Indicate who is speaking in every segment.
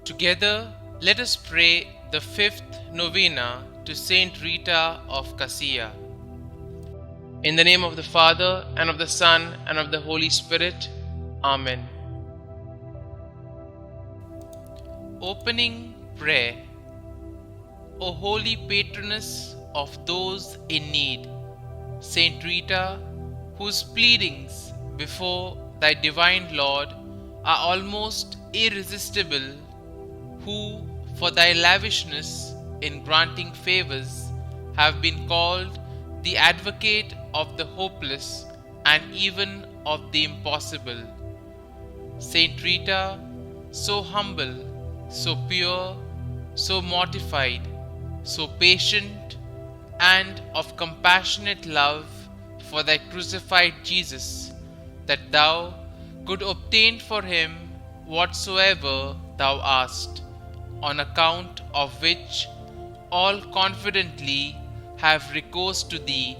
Speaker 1: Together, let us pray the fifth novena to Saint Rita of Cascia. In the name of the Father, and of the Son, and of the Holy Spirit. Amen. Opening prayer. O holy patroness of those in need, Saint Rita, whose pleadings before thy divine Lord are almost irresistible, who for thy lavishness in granting favors have been called the advocate of the hopeless and even of the impossible. Saint Rita, so humble, so pure, so mortified, so patient, and of compassionate love for thy crucified Jesus, that thou could obtain for him whatsoever thou asked, on account of which all confidently have recourse to thee,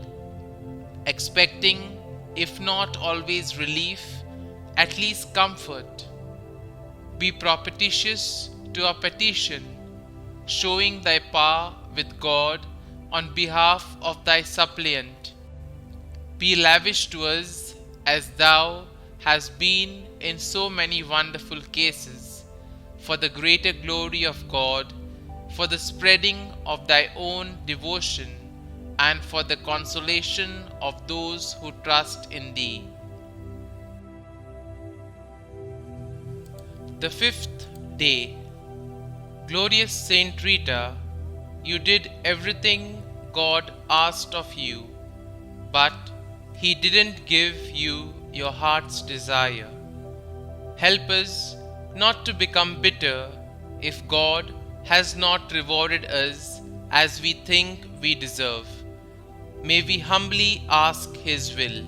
Speaker 1: expecting, if not always relief, at least comfort. Be propitious to our petition, showing thy power with God on behalf of thy suppliant. Be lavish to us as thou hast been in so many wonderful cases, for the greater glory of God, for the spreading of thy own devotion, and for the consolation of those who trust in thee. The fifth day. Glorious Saint Rita, you did everything God asked of you, but He didn't give you your heart's desire. Help us not to become bitter if God has not rewarded us as we think we deserve. May we humbly ask His will.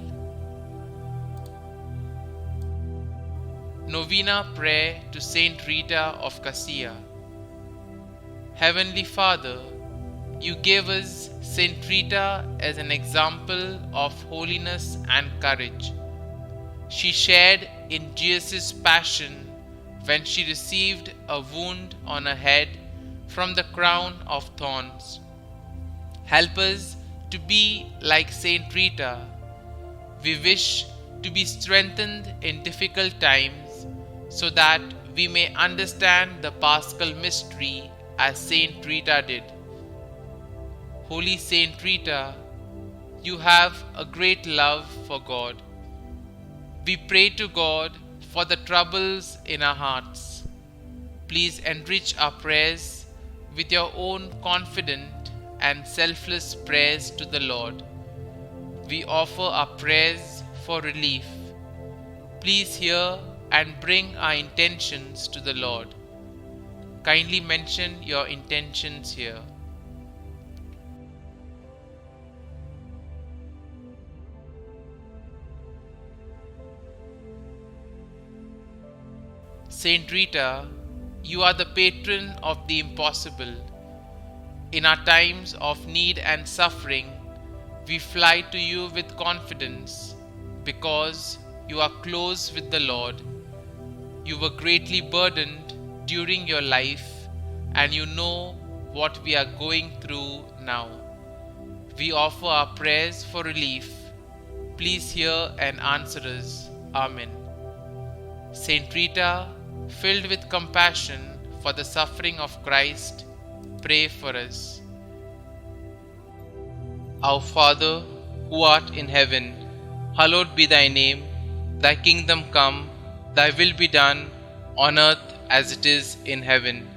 Speaker 1: Novena Prayer to Saint Rita of Cascia. Heavenly Father, you gave us Saint Rita as an example of holiness and courage. She shared in Jesus' passion when she received a wound on her head from the crown of thorns. Help us to be like Saint Rita. We wish to be strengthened in difficult times so that we may understand the Paschal mystery as Saint Rita did. Holy Saint Rita, you have a great love for God. We pray to God for the troubles in our hearts. Please enrich our prayers with your own confident and selfless prayers to the Lord. We offer our prayers for relief. Please hear and bring our intentions to the Lord. Kindly mention your intentions here. Saint Rita, you are the patron of the impossible. In our times of need and suffering, we fly to you with confidence because you are close with the Lord. You were greatly burdened during your life, and you know what we are going through now. We offer our prayers for relief. Please hear and answer us. Amen. Saint Rita, filled with compassion for the suffering of Christ, pray for us. Our Father, who art in heaven, hallowed be thy name. Thy kingdom come, thy will be done, on earth as it is in heaven.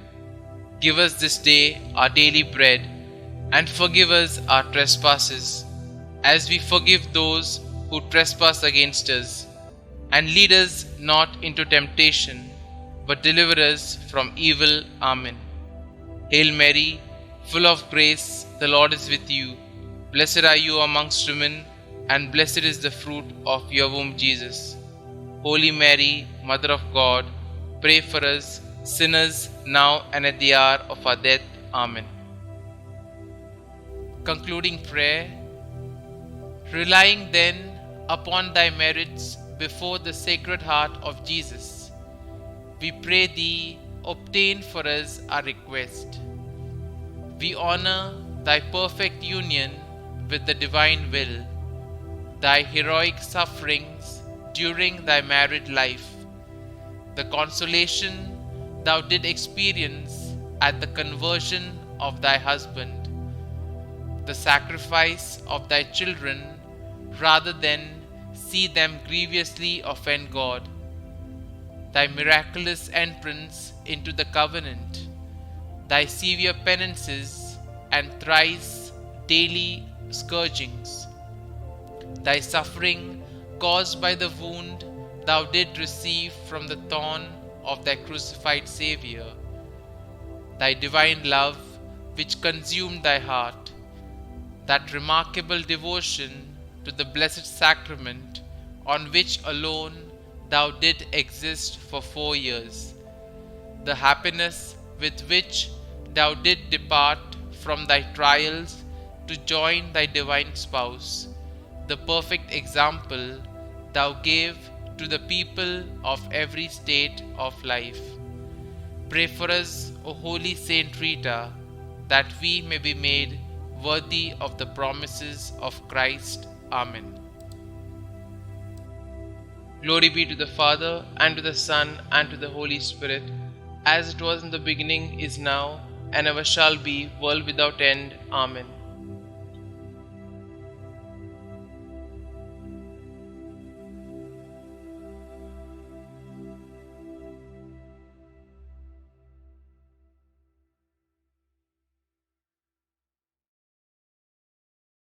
Speaker 1: Give us this day our daily bread, and forgive us our trespasses, as we forgive those who trespass against us. And lead us not into temptation, but deliver us from evil. Amen. Hail Mary, full of grace, the Lord is with you. Blessed are you amongst women, and blessed is the fruit of your womb, Jesus. Holy Mary, Mother of God, pray for us sinners now and at the hour of our death. Amen. Concluding prayer. Relying then upon thy merits before the Sacred Heart of Jesus, we pray thee obtain for us our request. We honor thy perfect union with the divine will, thy heroic sufferings during thy married life, the consolation thou did experience at the conversion of thy husband, the sacrifice of thy children rather than see them grievously offend God, thy miraculous entrance into the covenant, thy severe penances and thrice daily scourgings, thy suffering caused by the wound thou did receive from the thorn of thy crucified Xavier, thy divine love which consumed thy heart, that remarkable devotion to the blessed sacrament on which alone thou did exist for 4 years, the happiness with which thou did depart from thy trials to join thy divine spouse, the perfect example thou gave to the people of every state of life. Pray for us, O Holy Saint Rita, that we may be made worthy of the promises of Christ. Amen. Glory be to the Father, and to the Son, and to the Holy Spirit, as it was in the beginning, is now, and ever shall be, world without end. Amen.